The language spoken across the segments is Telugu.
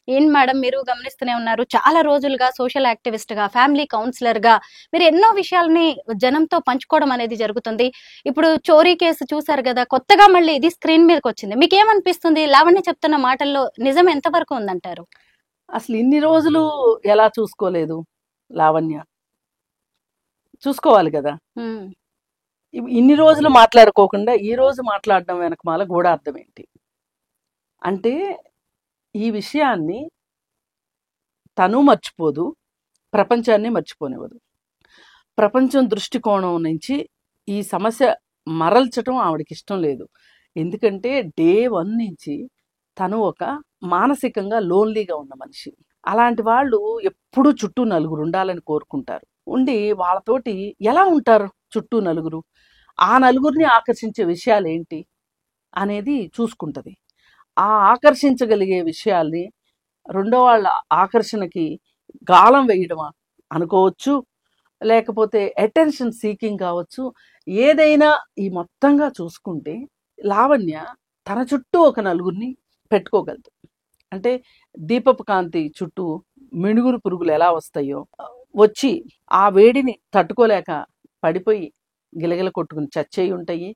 ఏం మేడం మీరు గమనిస్తూనే ఉన్నారు, చాలా రోజులుగా సోషల్ యాక్టివిస్ట్ గా, ఫ్యామిలీ కౌన్సిలర్ గా మీరు ఎన్నో విషయాల్ని జనంతో పంచుకోవడం అనేది జరుగుతుంది. ఇప్పుడు చోరీ కేసు చూసారు కదా, కొత్తగా మళ్ళీ ఇది స్క్రీన్ మీదకి వచ్చింది. మీకు ఏమనిపిస్తుంది? లావణ్య చెప్తున్న మాటల్లో నిజం ఎంతవరకు ఉందంటారు? అసలు ఇన్ని రోజులు ఎలా చూసుకోలేదు లావణ్య? చూసుకోవాలి కదా. ఇన్ని రోజులు మాట్లాడుకోకుండా ఈ రోజు మాట్లాడడం వెనకమాల గూఢార్థం ఏంటి అంటే, ఈ విషయాన్ని తను మర్చిపోదు, ప్రపంచాన్ని మర్చిపోనివ్వదు. ప్రపంచం దృష్టికోణం నుంచి ఈ సమస్య మరల్చడం ఆవిడకి ఇష్టం లేదు. ఎందుకంటే డే 1 నుంచి తను ఒక మానసికంగా లోన్లీగా ఉన్న మనిషి. అలాంటి వాళ్ళు ఎప్పుడూ చుట్టూ నలుగురు ఉండాలని కోరుకుంటారు. ఉండి వాళ్ళతోటి ఎలా ఉంటారు చుట్టూ నలుగురు, ఆ నలుగురిని ఆకర్షించే విషయాలు ఏంటి అనేది చూసుకుంటుంది. ఆ ఆకర్షించగలిగే విషయాల్ని రెండో వాళ్ళ ఆకర్షణకి గాలం వేయడమా అనుకోవచ్చు, లేకపోతే అటెన్షన్ సీకింగ్ కావచ్చు. ఏదైనా ఈ మొత్తంగా చూసుకుంటే లావణ్య తన చుట్టూ ఒక నలుగురిని పెట్టుకోగలదు. అంటే దీపపు కాంతి చుట్టూ మిణుగురు పురుగులు ఎలా వస్తాయో వచ్చి ఆ వేడిని తట్టుకోలేక పడిపోయి గిలగిల కొట్టుకుని చచ్చేయి ఉంటాయి,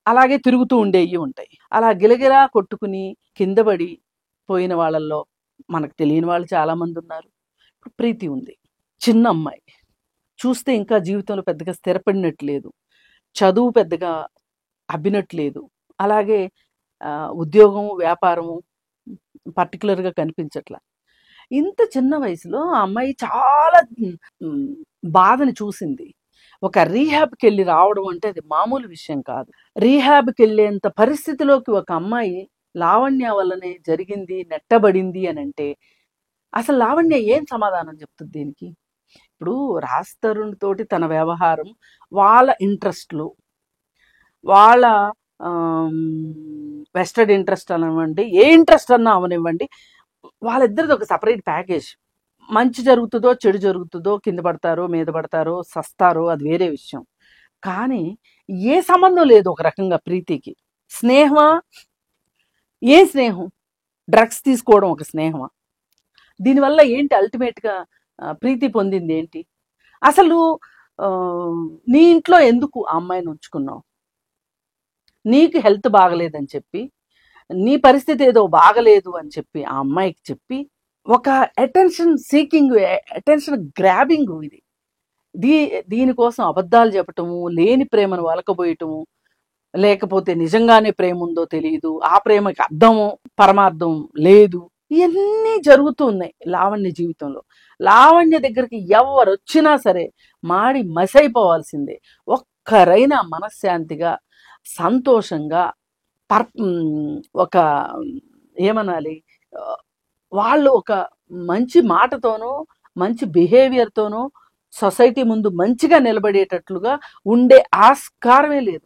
అలాగే తిరుగుతూ ఉండేవి ఉంటాయి. అలా గిలగిలా కొట్టుకుని కింద పడి పోయిన వాళ్ళల్లో మనకు తెలియని వాళ్ళు చాలామంది ఉన్నారు. ఇప్పుడు ప్రీతి ఉంది, చిన్న అమ్మాయి, చూస్తే ఇంకా జీవితంలో పెద్దగా స్థిరపడినట్లేదు, చదువు పెద్దగా అబ్బినట్లేదు, అలాగే ఉద్యోగము వ్యాపారము పర్టికులర్గా కనిపించట్లా. ఇంత చిన్న వయసులో ఆ అమ్మాయి చాలా బాధని చూసింది. ఒక రీహాబ్కి వెళ్ళి రావడం అంటే అది మామూలు విషయం కాదు. రీహాబ్కి వెళ్ళేంత పరిస్థితిలోకి ఒక అమ్మాయి లావణ్య వల్లనే జరిగింది, నెట్టబడింది అని అంటే అసలు లావణ్య ఏం సమాధానం చెప్తుంది దీనికి? ఇప్పుడు రాజ్ తరుణ్ తోటి తన వ్యవహారం, వాళ్ళ ఇంట్రెస్ట్లు, వాళ్ళ వెస్టెడ్ ఇంట్రెస్ట్ అనివ్వండి, ఏ ఇంట్రెస్ట్ అన్నా అవనివ్వండి, వాళ్ళిద్దరిది ఒక సపరేట్ ప్యాకేజ్. మంచి జరుగుతుందో చెడు జరుగుతుందో, కింద పడతారో మీద పడతారో సస్తారో అది వేరే విషయం. కానీ ఏ సంబంధం లేదు ఒక రకంగా ప్రీతికి. స్నేహమా? ఏ స్నేహం? డ్రగ్స్ తీసుకోవడం ఒక స్నేహమా? దీనివల్ల ఏంటి అల్టిమేట్గా ప్రీతి పొందింది ఏంటి? అసలు నీ ఇంట్లో ఎందుకు ఆ అమ్మాయిని ఉంచుకున్నావు? నీకు హెల్త్ బాగలేదని చెప్పి, నీ పరిస్థితి ఏదో బాగలేదు అని చెప్పి ఆ అమ్మాయికి చెప్పి ఒక అటెన్షన్ సీకింగ్, అటెన్షన్ గ్రాబింగ్ ఇది. దీనికోసం అబద్ధాలు చెప్పటము, లేని ప్రేమను వలకబోయటము, లేకపోతే నిజంగానే ప్రేమ ఉందో తెలియదు, ఆ ప్రేమకి అర్థము పరమార్థం లేదు, ఇవన్నీ జరుగుతున్నాయి లావణ్య జీవితంలో. లావణ్య దగ్గరికి ఎవరు వచ్చినా సరే మాడి మసైపోవాల్సిందే. ఒక్కరైనా మనశ్శాంతిగా సంతోషంగా ఒక ఏమనాలి, వాళ్ళు ఒక మంచి మాటతోనో మంచి బిహేవియర్తోనో సొసైటీ ముందు మంచిగా నిలబడేటట్లుగా ఉండే ఆస్కారమే లేదు.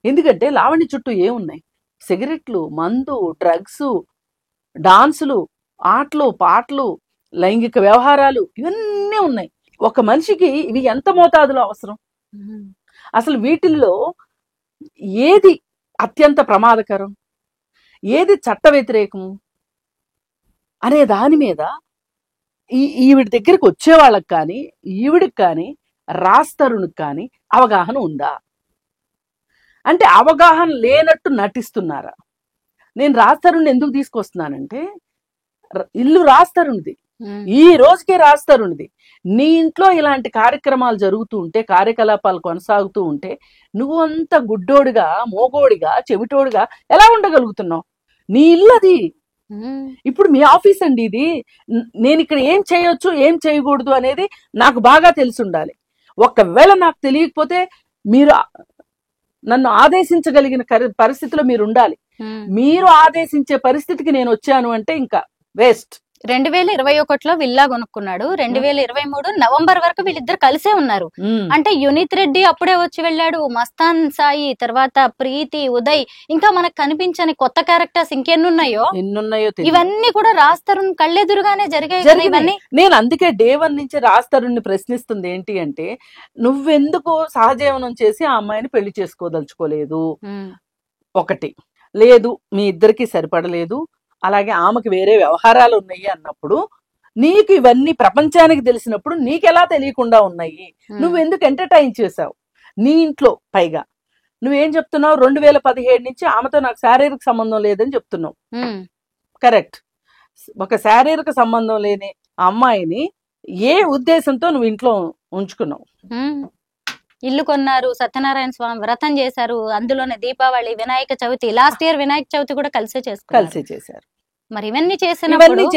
ఎందుకంటే లావణ్య చుట్టూ ఏమున్నాయి? సిగరెట్లు, మందు, డ్రగ్స్, డాన్సులు, ఆటలు, పాటలు, లైంగిక వ్యవహారాలు, ఇవన్నీ ఉన్నాయి. ఒక మనిషికి ఇవి ఎంత మోతాదులో అవసరం? అసలు వీటిల్లో ఏది అత్యంత ప్రమాదకరం, ఏది చట్ట వ్యతిరేకము అనే దాని మీద ఈవిడ దగ్గరికి వచ్చే వాళ్ళకి కానీ, ఈవిడికి కానీ, రాజ్ తరుణ్కి కానీ అవగాహన ఉందా? అంటే అవగాహన లేనట్టు నటిస్తున్నారా? నేను రాజ్ తరుణ్ ఎందుకు తీసుకొస్తున్నానంటే, ఇల్లు రాజ్ తరుణ్ది, ఈ రోజుకే రాజ్ తరుణ్ది. నీ ఇంట్లో ఇలాంటి కార్యక్రమాలు జరుగుతూ ఉంటే, కార్యకలాపాలు కొనసాగుతూ ఉంటే, నువ్వు అంత గుడ్డోడిగా, మోగోడిగా, చెవిటోడిగా ఎలా ఉండగలుగుతున్నావు? నీ ఇల్లు అది. ఇప్పుడు మీ ఆఫీస్ అండి ఇది. నేను ఇక్కడ ఏం చేయొచ్చు, ఏం చేయకూడదు అనేది నాకు బాగా తెలిసి ఉండాలి. ఒకవేళ నాకు తెలియకపోతే మీరు నన్ను ఆదేశించగలిగిన పరిస్థితిలో మీరు ఉండాలి. మీరు ఆదేశించే పరిస్థితికి నేను వచ్చాను అంటే ఇంకా వేస్ట్. 2021లో విల్లా కొనుక్కున్నాడు. 2023 నవంబర్ వరకు వీళ్ళిద్దరు కలిసే ఉన్నారు. అంటే యునిత్ రెడ్డి అప్పుడే వచ్చి వెళ్ళాడు, మస్తాన్ సాయి, తర్వాత ప్రీతి, ఉదయ్, ఇంకా మనకు కనిపించని కొత్త క్యారెక్టర్స్ ఇంకెన్నున్నాయో ఇవన్నీ కూడా రాజ్ తరుణ్ కళ్ళెదురుగానే జరిగాయి. నేను అందుకే డే 1 నుంచి రాజ్ తరుణ్ ని ప్రశ్నిస్తుంది ఏంటి అంటే, నువ్వెందుకు సహజీవనం చేసి ఆ అమ్మాయిని పెళ్లి చేసుకోదలుచుకోలేదు? ఒకటి లేదు, మీ ఇద్దరికి సరిపడలేదు, అలాగే ఆమెకి వేరే వ్యవహారాలు ఉన్నాయి అన్నప్పుడు నీకు ఇవన్నీ ప్రపంచానికి తెలిసినప్పుడు నీకెలా తెలియకుండా ఉన్నాయి? నువ్వు ఎందుకు ఎంటర్టైన్ చేసావు నీ ఇంట్లో? పైగా నువ్వేం చెప్తున్నావు, 2017 నుంచి ఆమెతో నాకు శారీరక సంబంధం లేదని చెప్తున్నావు. కరెక్ట్. ఒక శారీరక సంబంధం లేని అమ్మాయిని ఏ ఉద్దేశంతో నువ్వు ఇంట్లో ఉంచుకున్నావు? ఇల్లు కొన్నారు, సత్యనారాయణ స్వామి వ్రతం చేశారు, అందులోనే దీపావళి, వినాయక చవితి, లాస్ట్ ఇయర్ వినాయక చవితి కూడా కలిసే చేశారు. మరి ఇవన్నీ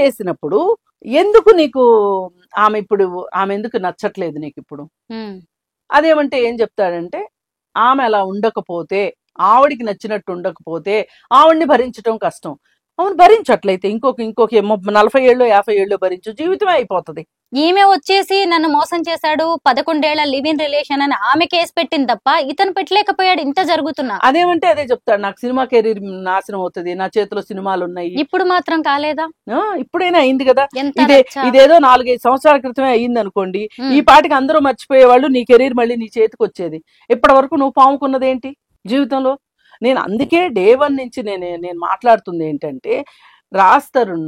చేసినప్పుడు ఎందుకు నీకు ఆమె ఎందుకు నచ్చట్లేదు నీకు ఇప్పుడు? అదేమంటే ఏం చెప్తాడంటే, ఆమె అలా ఉండకపోతే, ఆవిడికి నచ్చినట్టు ఉండకపోతే ఆవిడ్ని భరించడం కష్టం. అవును, భరించట్లయితే ఇంకొక 40 ఏళ్ళు 50 ఏళ్ళు భరించు, జీవితమే అయిపోతుంది. ఈమె వచ్చేసి నన్ను మోసం చేశాడు, 11 ఏళ్ల లివ్ ఇన్ రిలేషన్ అని ఆమె కేసు పెట్టింది తప్ప ఇతను పెట్టలేకపోయాడు. ఇంత జరుగుతున్నా అదేమంటే అదే చెప్తాడు, నాకు సినిమా కెరీర్ నాశనం అవుతుంది, నా చేతిలో సినిమాలు ఉన్నాయి. ఇప్పుడు మాత్రం కాలేదా? ఇప్పుడైనా అయింది కదా. ఇదేదో 4-5 సంవత్సరాల క్రితమే అయింది అనుకోండి, ఈ పాటికి అందరూ మర్చిపోయేవాళ్ళు, నీ కెరీర్ మళ్ళీ నీ చేతికి వచ్చేది. ఇప్పటి వరకు నువ్వు పాముకున్నది ఏంటి జీవితంలో? నేను అందుకే డే 1 నుంచి నేను మాట్లాడుతుంది ఏంటంటే, రాజ్ తరుణ్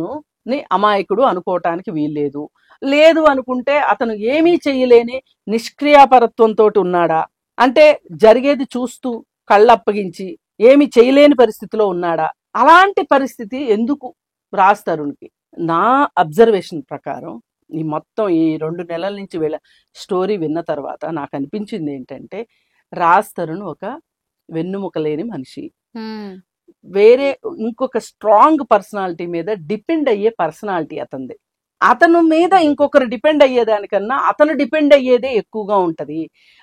ని అమాయకుడు అనుకోవటానికి వీల్లేదు. లేదు అనుకుంటే అతను ఏమీ చెయ్యలేని నిష్క్రియాపరత్వంతో ఉన్నాడా, అంటే జరిగేది చూస్తూ కళ్ళప్పగించి ఏమి చేయలేని పరిస్థితిలో ఉన్నాడా? అలాంటి పరిస్థితి ఎందుకు రాజ్ తరుణ్కి? నా అబ్జర్వేషన్ ప్రకారం ఈ మొత్తం ఈ 2 నెలల నుంచి వీళ్ళ స్టోరీ విన్న తర్వాత నాకు అనిపించింది ఏంటంటే, రాజ్ తరుణ్ ఒక వెన్నుముక లేని మనిషి, వేరే ఇంకొక స్ట్రాంగ్ పర్సనాలిటీ మీద డిపెండ్ అయ్యే పర్సనాలిటీ అతనిది. అతను మీద ఇంకొకరు డిపెండ్ అయ్యేదానికన్నా అతను డిపెండ్ అయ్యేదే ఎక్కువగా ఉంటది.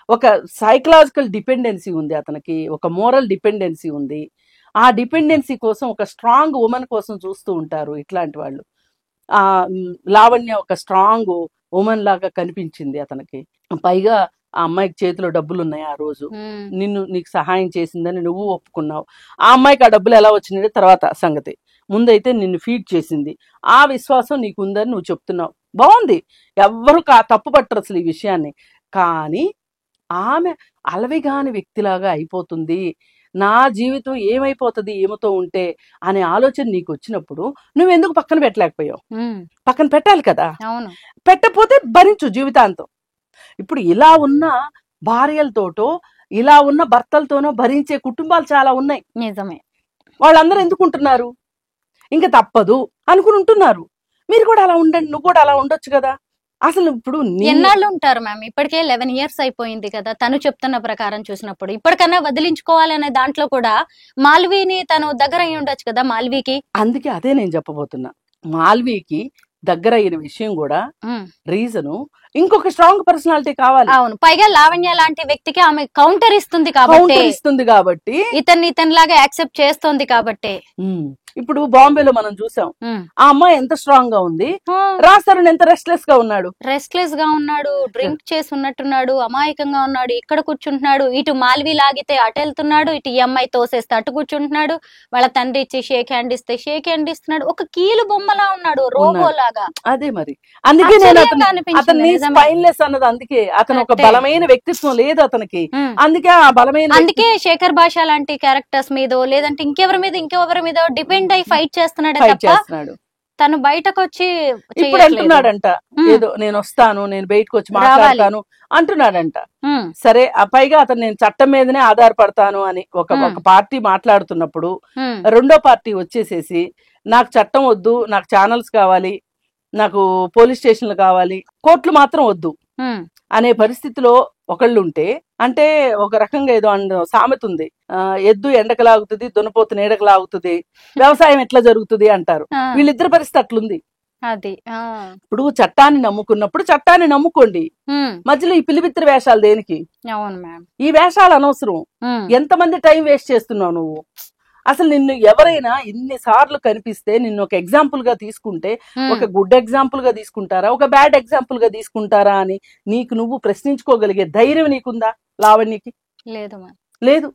ఒక సైకలాజికల్ డిపెండెన్సీ ఉంది అతనికి, ఒక మోరల్ డిపెండెన్సీ ఉంది. ఆ డిపెండెన్సీ కోసం ఒక స్ట్రాంగ్ ఉమెన్ కోసం చూస్తూ ఉంటారు ఇట్లాంటి వాళ్ళు. లావణ్య ఒక స్ట్రాంగ్ ఉమెన్ లాగా కనిపించింది అతనికి. పైగా ఆ అమ్మాయికి చేతిలో డబ్బులు ఉన్నాయి, ఆ రోజు నీకు సహాయం చేసిందని నువ్వు ఒప్పుకున్నావు. ఆ అమ్మాయికి ఆ డబ్బులు ఎలా వచ్చినాయో తర్వాత సంగతి. ముందైతే నిన్ను ఫీడ్ చేసింది, ఆ విశ్వాసం నీకు ఉందని నువ్వు చెప్తున్నావు. బాగుంది, ఎవ్వరు తప్పు పట్టరు అసలు ఈ విషయాన్ని. కానీ ఆమె అలవిగాని వ్యక్తిలాగా అయిపోతుంది, నా జీవితం ఏమైపోతుంది ఏమతో ఉంటే అనే ఆలోచన నీకు వచ్చినప్పుడు నువ్వెందుకు పక్కన పెట్టలేకపోయావు? పక్కన పెట్టాలి కదా. పెట్టకపోతే భరించు జీవితాంతం. ఇప్పుడు ఇలా ఉన్న భార్యలతోటో ఇలా ఉన్న భర్తలతోనో భరించే కుటుంబాలు చాలా ఉన్నాయి. నిజమే. వాళ్ళందరూ ఎందుకుంటున్నారు? ఇంకా తప్పదు అనుకుని ఉంటున్నారు. మీరు కూడా అలా ఉండండి, నువ్వు కూడా అలా ఉండొచ్చు కదా. అసలు ఇప్పుడు ఎన్నాళ్ళు ఉంటారు మ్యామ్? ఇప్పటికే 11 years అయిపోయింది కదా తను చెప్తున్న ప్రకారం చూసినప్పుడు. ఇప్పటికన్నా వదిలించుకోవాలనే దాంట్లో కూడా మాల్వీని తను దగ్గర అయి ఉండొచ్చు కదా మాల్వీకి. అందుకే అదే నేను చెప్పబోతున్నా. మాల్వీకి దగ్గర అయిన విషయం కూడా రీజను ఇంకొక స్ట్రాంగ్ పర్సనాలిటీ కావాలి. అవును, పైగా లావణ్య లాంటి వ్యక్తికి ఆమె కౌంటర్ ఇస్తుంది కాబట్టి ఇతనిలాగా యాక్సెప్ట్ చేస్తుంది కాబట్టి. ఇప్పుడు బాంబేలో మనం చూసాం, ఆ అమ్మాయి ఎంత స్ట్రాంగ్ గా ఉంది, రాజ్ తరుణ్ ఎంత రెస్ట్లెస్ గా ఉన్నాడు. డ్రింక్ చేసి ఉన్నట్టున్నాడు, అమాయకంగా ఉన్నాడు, ఇక్కడ కూర్చుంటున్నాడు, ఇటు మాల్వి లాగితే అటు వెళ్తున్నాడు, ఇటు ఈ అమ్మాయి తోసేస్తే అటు కూర్చుంటున్నాడు, వాళ్ళ తండ్రి ఇచ్చి షేక్ హ్యాండ్ ఇస్తే షేక్ హ్యాండ్ ఇస్తున్నాడు, ఒక కీలు బొమ్మలా ఉన్నాడు, రోబో లాగా. అదే మరి, అందుకే నేను స్పైన్లెస్ అన్నది. అందుకే అతను ఒక బలమైన వ్యక్తిత్వం లేదు అతనికి. అందుకే శేఖర్ భాష లాంటి క్యారెక్టర్స్ మీద లేదంటే ఇంకెవరి మీద డిపెండ్ అయి ఫైట్ చేస్తున్నాడు. తను బయటకు వచ్చి ఇప్పుడు అంటున్నాడంట, ఏదో నేను వస్తాను, నేను బయటకు వచ్చి మాట్లాడతాను అంటున్నాడంట. సరే, పైగా అతను నేను చట్టం మీదనే ఆధారపడతాను అని ఒక పార్టీ మాట్లాడుతున్నప్పుడు రెండో పార్టీ వచ్చేసేసి నాకు చట్టం వద్దు, నాకు ఛానల్స్ కావాలి, నాకు పోలీస్ స్టేషన్లు కావాలి, కోర్టులు మాత్రం వద్దు అనే పరిస్థితిలో ఒకళ్ళు ఉంటే, అంటే ఒక రకంగా ఏదో సామెత ఉంది, ఎద్దు ఎండకు లాగుతుంది, దున్నపోతు నీడకు లాగుతుంది, వ్యవసాయం ఎట్లా జరుగుతుంది అంటారు. వీళ్ళిద్దరి పరిస్థితి అట్లుంది. అది ఇప్పుడు చట్టాన్ని నమ్ముకున్నప్పుడు చట్టాన్ని నమ్ముకోండి, మధ్యలో ఈ పిలిపిత్ర వేషాలు దేనికి? ఈ వేషాలు అనవసరం. ఎంతమంది టైం వేస్ట్ చేస్తున్నావు నువ్వు? అసలు నిన్ను ఎవరైనా ఇన్నిసార్లు కనిపిస్తే నిన్ను ఒక ఎగ్జాంపుల్ గా తీసుకుంటే ఒక గుడ్ ఎగ్జాంపుల్ గా తీసుకుంటారా, ఒక బ్యాడ్ ఎగ్జాంపుల్ గా తీసుకుంటారా అని నీకు నువ్వు ప్రశ్నించుకోగలిగే ధైర్యం నీకుందా లావణ్యకి? లేదు.